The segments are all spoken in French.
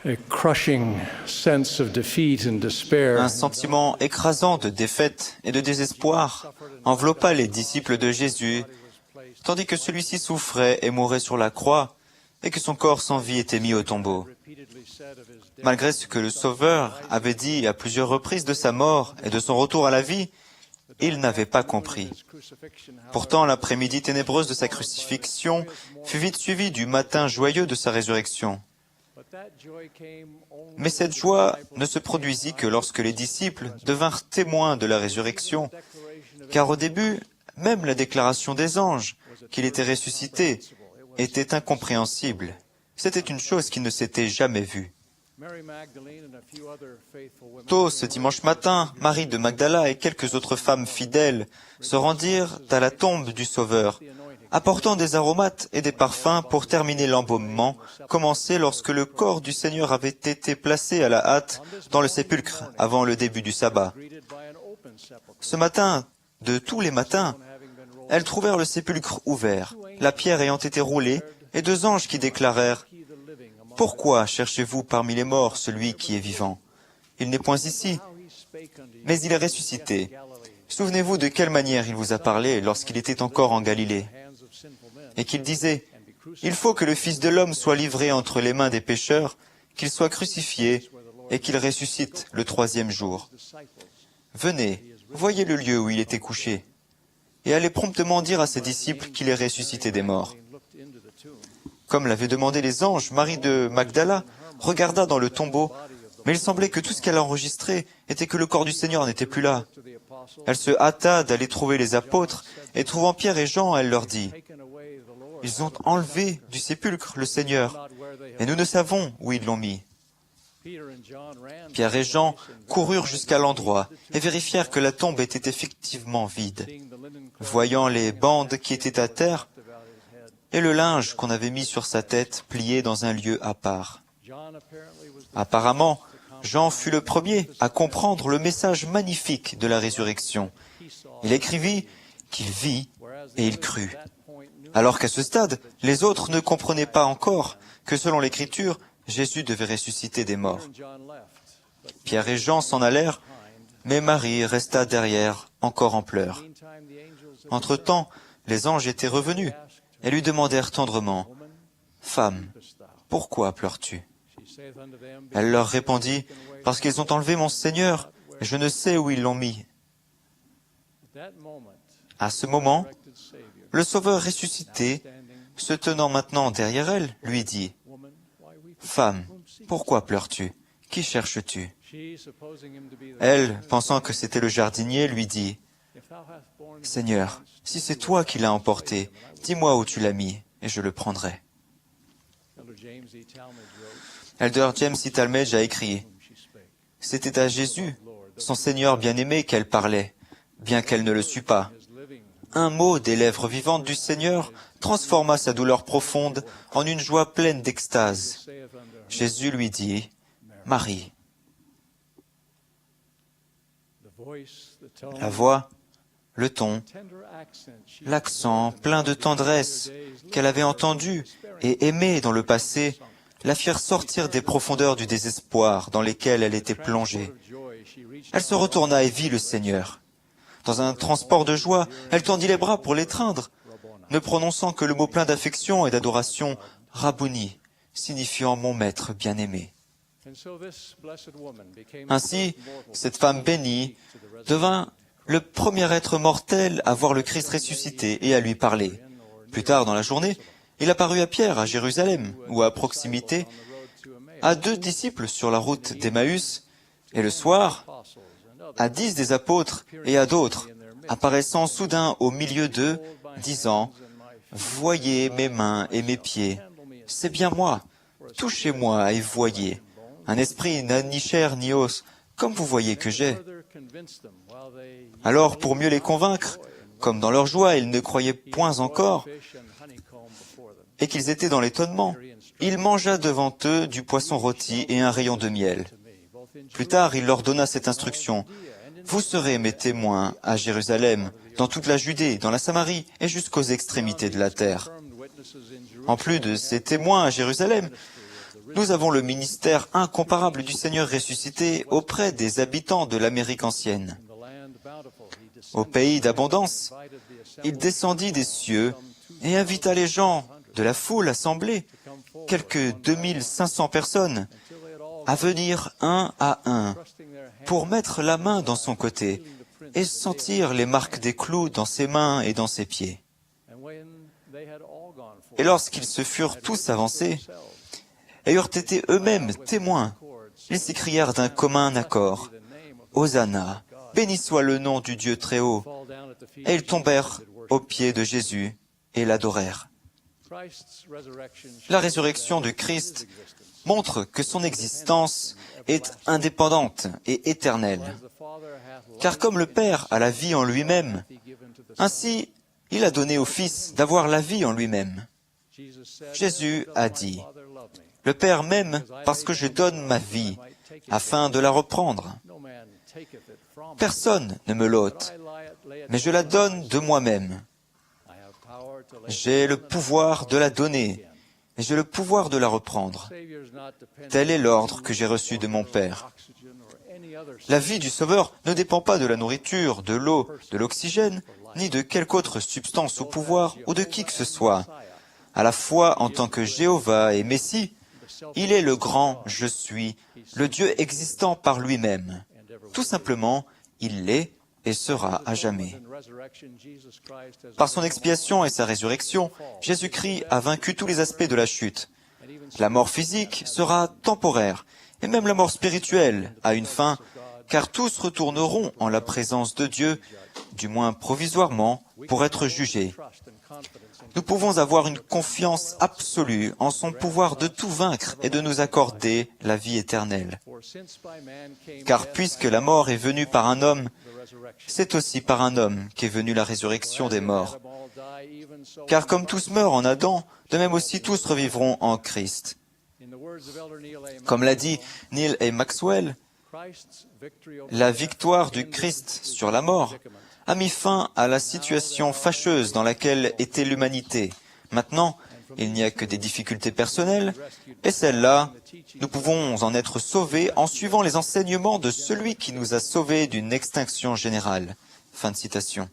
A crushing sense of defeat and despair Un sentiment écrasant de défaite et de désespoir enveloppa les disciples de Jésus, tandis que celui-ci souffrait et mourait sur la croix, et que son corps sans vie était mis au tombeau. Malgré ce que le Sauveur avait dit à plusieurs reprises de sa mort et de son retour à la vie, il n'avait pas compris. Pourtant, l'après-midi ténébreuse de sa crucifixion fut vite suivie du matin joyeux de sa résurrection. Mais cette joie ne se produisit que lorsque les disciples devinrent témoins de la résurrection, car au début, même la déclaration des anges, qu'il était ressuscité, était incompréhensible. C'était une chose qui ne s'était jamais vue. Tôt ce dimanche matin, Marie de Magdala et quelques autres femmes fidèles se rendirent à la tombe du Sauveur, apportant des aromates et des parfums pour terminer l'embaumement, commencé lorsque le corps du Seigneur avait été placé à la hâte dans le sépulcre avant le début du sabbat. Ce matin, de tous les matins, elles trouvèrent le sépulcre ouvert, la pierre ayant été roulée, et deux anges qui déclarèrent « Pourquoi cherchez-vous parmi les morts celui qui est vivant? Il n'est point ici, mais il est ressuscité. Souvenez-vous de quelle manière il vous a parlé lorsqu'il était encore en Galilée. Et qu'il disait « Il faut que le Fils de l'homme soit livré entre les mains des pécheurs, qu'il soit crucifié, et qu'il ressuscite le troisième jour. Venez, voyez le lieu où il était couché. » Et allez promptement dire à ses disciples qu'il est ressuscité des morts. Comme l'avaient demandé les anges, Marie de Magdala regarda dans le tombeau, mais il semblait que tout ce qu'elle enregistrait était que le corps du Seigneur n'était plus là. Elle se hâta d'aller trouver les apôtres, et trouvant Pierre et Jean, elle leur dit « Ils ont enlevé du sépulcre le Seigneur, et nous ne savons où ils l'ont mis. » Pierre et Jean coururent jusqu'à l'endroit et vérifièrent que la tombe était effectivement vide. Voyant les bandes qui étaient à terre et le linge qu'on avait mis sur sa tête plié dans un lieu à part. Apparemment, Jean fut le premier à comprendre le message magnifique de la résurrection. Il écrivit qu'il vit et il crut. Alors qu'à ce stade, les autres ne comprenaient pas encore que selon l'Écriture, Jésus devait ressusciter des morts. Pierre et Jean s'en allèrent, mais Marie resta derrière, encore en pleurs. Entre-temps, les anges étaient revenus et lui demandèrent tendrement, « Femme, pourquoi pleures-tu » Elle leur répondit, « Parce qu'ils ont enlevé mon Seigneur, et je ne sais où ils l'ont mis. » À ce moment, le Sauveur ressuscité, se tenant maintenant derrière elle, lui dit, « Femme, pourquoi pleures-tu? Qui cherches-tu » Elle, pensant que c'était le jardinier, lui dit, « Seigneur, si c'est toi qui l'as emporté, dis-moi où tu l'as mis, et je le prendrai. » Elder James E. Talmage a écrit, « C'était à Jésus, son Seigneur bien-aimé, qu'elle parlait, bien qu'elle ne le sût pas. Un mot des lèvres vivantes du Seigneur transforma sa douleur profonde en une joie pleine d'extase. Jésus lui dit, « Marie. » La voix, le ton, l'accent plein de tendresse qu'elle avait entendu et aimé dans le passé la firent sortir des profondeurs du désespoir dans lesquelles elle était plongée. Elle se retourna et vit le Seigneur. Dans un transport de joie, elle tendit les bras pour l'étreindre, ne prononçant que le mot plein d'affection et d'adoration « Rabouni », signifiant « mon maître bien-aimé ». Ainsi, cette femme bénie devint le premier être mortel à voir le Christ ressuscité et à lui parler. Plus tard dans la journée, il apparut à Pierre à Jérusalem, ou à proximité, à 2 disciples sur la route d'Emmaüs, et le soir, à 10 des apôtres et à d'autres, apparaissant soudain au milieu d'eux, disant « Voyez mes mains et mes pieds, c'est bien moi, touchez-moi et voyez. Un esprit n'a ni chair ni os, comme vous voyez que j'ai. » Alors, pour mieux les convaincre, comme dans leur joie ils ne croyaient point encore, et qu'ils étaient dans l'étonnement, il mangea devant eux du poisson rôti et un rayon de miel. Plus tard, il leur donna cette instruction. « Vous serez mes témoins à Jérusalem, dans toute la Judée, dans la Samarie et jusqu'aux extrémités de la terre. » En plus de ces témoins à Jérusalem, nous avons le ministère incomparable du Seigneur ressuscité auprès des habitants de l'Amérique ancienne. Au pays d'abondance, il descendit des cieux et invita les gens de la foule assemblée, quelques 2500 personnes, à venir un à un pour mettre la main dans son côté et sentir les marques des clous dans ses mains et dans ses pieds. Et lorsqu'ils se furent tous avancés, et eurent été eux-mêmes témoins, ils s'écrièrent d'un commun accord, « Hosanna, béni soit le nom du Dieu très haut !» Et ils tombèrent aux pieds de Jésus et l'adorèrent. La résurrection du Christ montre que son existence est indépendante et éternelle. Car comme le Père a la vie en lui-même, ainsi il a donné au Fils d'avoir la vie en lui-même. Jésus a dit, « Le Père m'aime parce que je donne ma vie, afin de la reprendre. Personne ne me l'ôte, mais je la donne de moi-même. J'ai le pouvoir de la donner, et j'ai le pouvoir de la reprendre. Tel est l'ordre que j'ai reçu de mon Père. » La vie du Sauveur ne dépend pas de la nourriture, de l'eau, de l'oxygène, ni de quelque autre substance ou pouvoir, ou de qui que ce soit. À la fois en tant que Jéhovah et Messie, il est le grand « Je suis », le Dieu existant par lui-même. Tout simplement, il l'est et sera à jamais. Par son expiation et sa résurrection, Jésus-Christ a vaincu tous les aspects de la chute. La mort physique sera temporaire, et même la mort spirituelle a une fin, car tous retourneront en la présence de Dieu, du moins provisoirement, pour être jugés. Nous pouvons avoir une confiance absolue en son pouvoir de tout vaincre et de nous accorder la vie éternelle. Car puisque la mort est venue par un homme, c'est aussi par un homme qu'est venue la résurrection des morts. Car comme tous meurent en Adam, de même aussi tous revivront en Christ. Comme l'a dit Neil A. Maxwell, la victoire du Christ sur la mort a mis fin à la situation fâcheuse dans laquelle était l'humanité. Maintenant, il n'y a que des difficultés personnelles, et celles-là, nous pouvons en être sauvés en suivant les enseignements de celui qui nous a sauvés d'une extinction générale. Fin de citation.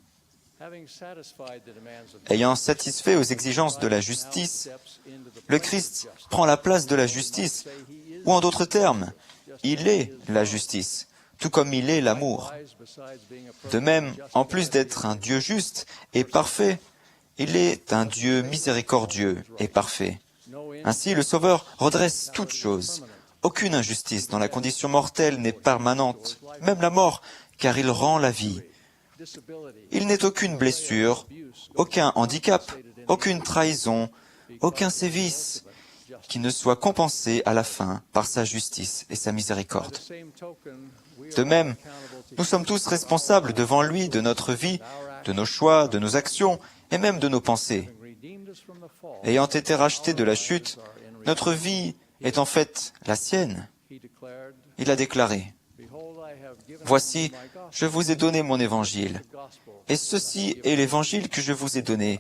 Ayant satisfait aux exigences de la justice, le Christ prend la place de la justice, ou en d'autres termes, il est la justice, tout comme il est l'amour. De même, en plus d'être un Dieu juste et parfait, il est un Dieu miséricordieux et parfait. Ainsi, le Sauveur redresse toutes choses. Aucune injustice dans la condition mortelle n'est permanente, même la mort, car il rend la vie. Il n'est aucune blessure, aucun handicap, aucune trahison, aucun sévice qui ne soit compensé à la fin par sa justice et sa miséricorde. De même, nous sommes tous responsables devant lui de notre vie, de nos choix, de nos actions et même de nos pensées. Ayant été rachetés de la chute, notre vie est en fait la sienne. Il a déclaré, « Voici, je vous ai donné mon évangile, et ceci est l'évangile que je vous ai donné,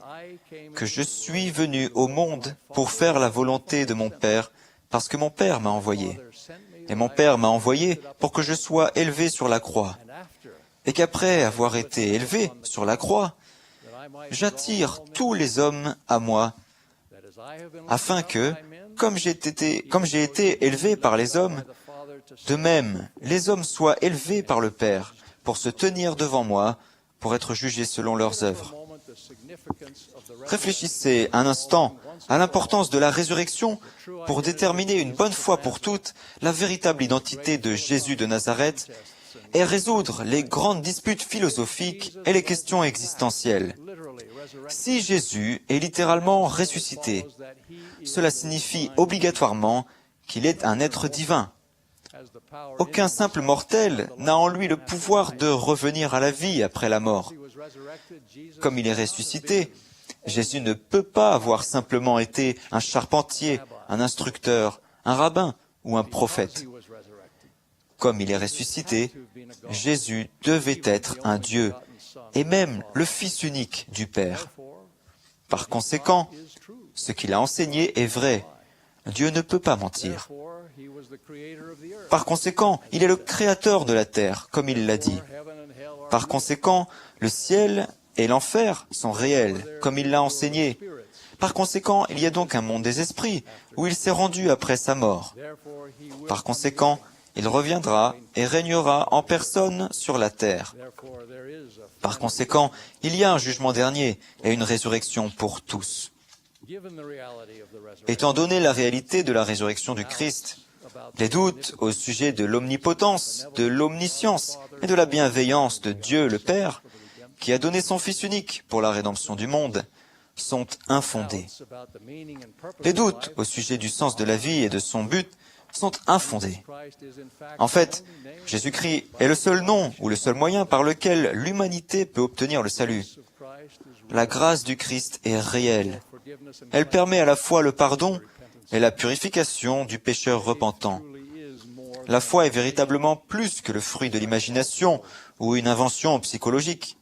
que je suis venu au monde pour faire la volonté de mon Père, parce que mon Père m'a envoyé. Et mon Père m'a envoyé pour que je sois élevé sur la croix, et qu'après avoir été élevé sur la croix, j'attire tous les hommes à moi, afin que, comme j'ai été élevé par les hommes, de même, les hommes soient élevés par le Père, pour se tenir devant moi, pour être jugés selon leurs œuvres. » Réfléchissez un instant à l'importance de la résurrection pour déterminer une bonne fois pour toutes la véritable identité de Jésus de Nazareth et résoudre les grandes disputes philosophiques et les questions existentielles. Si Jésus est littéralement ressuscité, cela signifie obligatoirement qu'il est un être divin. Aucun simple mortel n'a en lui le pouvoir de revenir à la vie après la mort. Comme il est ressuscité, Jésus ne peut pas avoir simplement été un charpentier, un instructeur, un rabbin ou un prophète. Comme il est ressuscité, Jésus devait être un Dieu, et même le Fils unique du Père. Par conséquent, ce qu'il a enseigné est vrai. Dieu ne peut pas mentir. Par conséquent, il est le créateur de la terre, comme il l'a dit. Par conséquent, le ciel et l'enfer sont réels, comme il l'a enseigné. Par conséquent, il y a donc un monde des esprits, où il s'est rendu après sa mort. Par conséquent, il reviendra et régnera en personne sur la terre. Par conséquent, il y a un jugement dernier et une résurrection pour tous. Étant donné la réalité de la résurrection du Christ, les doutes au sujet de l'omnipotence, de l'omniscience et de la bienveillance de Dieu le Père, qui a donné son Fils unique pour la rédemption du monde, sont infondés. Les doutes au sujet du sens de la vie et de son but sont infondés. En fait, Jésus-Christ est le seul nom ou le seul moyen par lequel l'humanité peut obtenir le salut. La grâce du Christ est réelle. Elle permet à la fois le pardon et la purification du pécheur repentant. La foi est véritablement plus que le fruit de l'imagination ou une invention psychologique.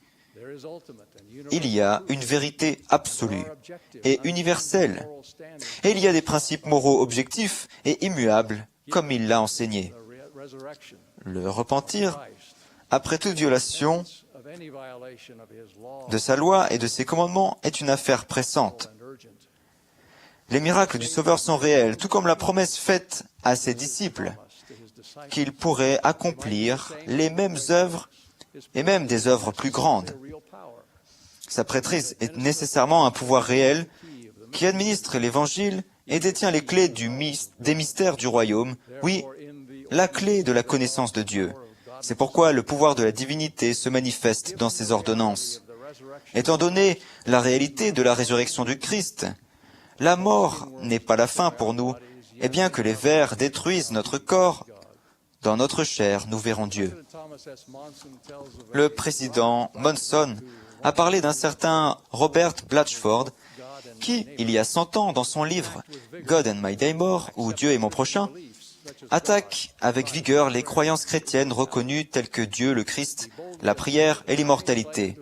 Il y a une vérité absolue et universelle. Et il y a des principes moraux objectifs et immuables, comme il l'a enseigné. Le repentir, après toute violation de sa loi et de ses commandements, est une affaire pressante. Les miracles du Sauveur sont réels, tout comme la promesse faite à ses disciples, qu'ils pourraient accomplir les mêmes œuvres et même des œuvres plus grandes. Sa prêtrise est nécessairement un pouvoir réel qui administre l'Évangile et détient les clés des mystères du royaume, oui, la clé de la connaissance de Dieu. C'est pourquoi le pouvoir de la divinité se manifeste dans ses ordonnances. Étant donné la réalité de la résurrection du Christ, la mort n'est pas la fin pour nous, et bien que les vers détruisent notre corps, dans notre chair, nous verrons Dieu. Le président Monson a parlé d'un certain Robert Blatchford qui, il y a 100 ans, dans son livre « God and My Neighbor » ou « Dieu est mon prochain », attaque avec vigueur les croyances chrétiennes reconnues telles que Dieu, le Christ, la prière et l'immortalité.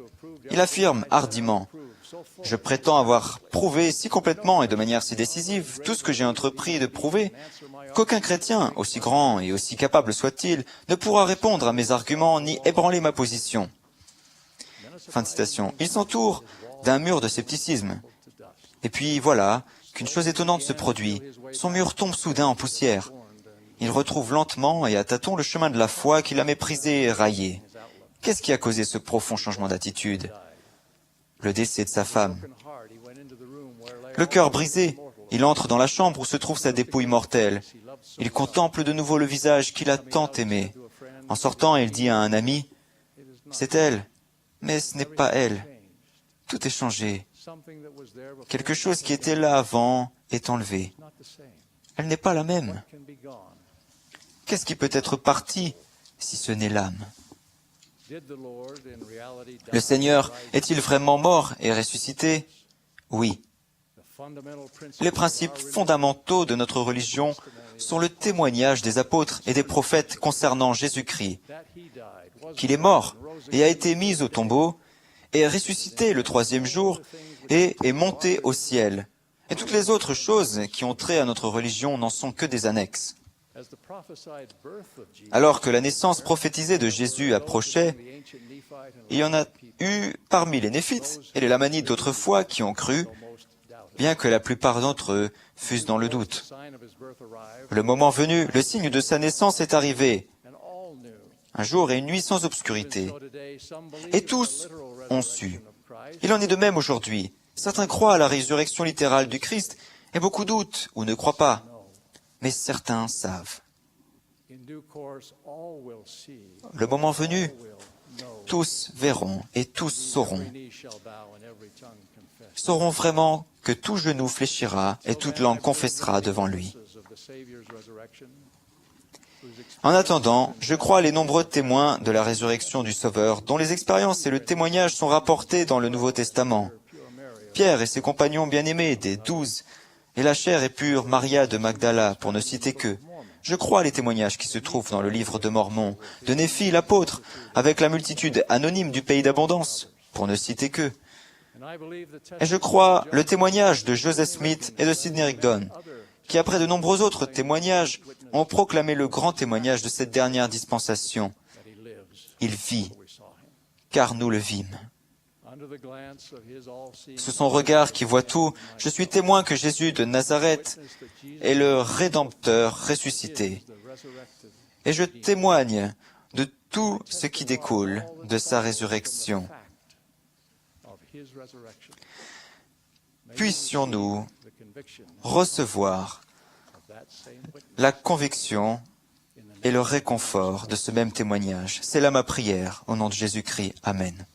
Il affirme hardiment « Je prétends avoir prouvé si complètement et de manière si décisive tout ce que j'ai entrepris de prouver qu'aucun chrétien, aussi grand et aussi capable soit-il, ne pourra répondre à mes arguments ni ébranler ma position. » Fin de citation. Il s'entoure d'un mur de scepticisme. Et puis voilà qu'une chose étonnante se produit. Son mur tombe soudain en poussière. Il retrouve lentement et à tâtons le chemin de la foi qu'il a méprisé et raillé. Qu'est-ce qui a causé ce profond changement d'attitude? Le décès de sa femme. Le cœur brisé, il entre dans la chambre où se trouve sa dépouille mortelle. Il contemple de nouveau le visage qu'il a tant aimé. En sortant, il dit à un ami, « C'est elle, mais ce n'est pas elle. Tout est changé. Quelque chose qui était là avant est enlevé. Elle n'est pas la même. Qu'est-ce qui peut être parti si ce n'est l'âme? Le Seigneur est-il vraiment mort et ressuscité? Oui. Les principes fondamentaux de notre religion sont le témoignage des apôtres et des prophètes concernant Jésus-Christ, qu'il est mort et a été mis au tombeau, et est ressuscité le 3e jour et est monté au ciel. Et toutes les autres choses qui ont trait à notre religion n'en sont que des annexes. Alors que la naissance prophétisée de Jésus approchait, il y en a eu parmi les Néphites et les Lamanites d'autrefois qui ont cru, bien que la plupart d'entre eux fussent dans le doute. Le moment venu, le signe de sa naissance est arrivé, un jour et une nuit sans obscurité. Et tous ont su. Il en est de même aujourd'hui. Certains croient à la résurrection littérale du Christ, et beaucoup doutent ou ne croient pas. Mais certains savent. Le moment venu, tous verront et tous sauront vraiment que tout genou fléchira et toute langue confessera devant lui. En attendant, je crois les nombreux témoins de la résurrection du Sauveur, dont les expériences et le témoignage sont rapportés dans le Nouveau Testament. Pierre et ses compagnons bien-aimés des 12, et la chère et pure Maria de Magdala, pour ne citer qu'eux. Je crois les témoignages qui se trouvent dans le livre de Mormon, de Néphi l'apôtre, avec la multitude anonyme du pays d'abondance, pour ne citer qu'eux. Et je crois le témoignage de Joseph Smith et de Sidney Rigdon, qui, après de nombreux autres témoignages, ont proclamé le grand témoignage de cette dernière dispensation. Il vit, car nous le vîmes. Sous son regard qui voit tout, je suis témoin que Jésus de Nazareth est le Rédempteur ressuscité. Et je témoigne de tout ce qui découle de sa résurrection. Puissions-nous recevoir la conviction et le réconfort de ce même témoignage. C'est là ma prière, au nom de Jésus-Christ. Amen.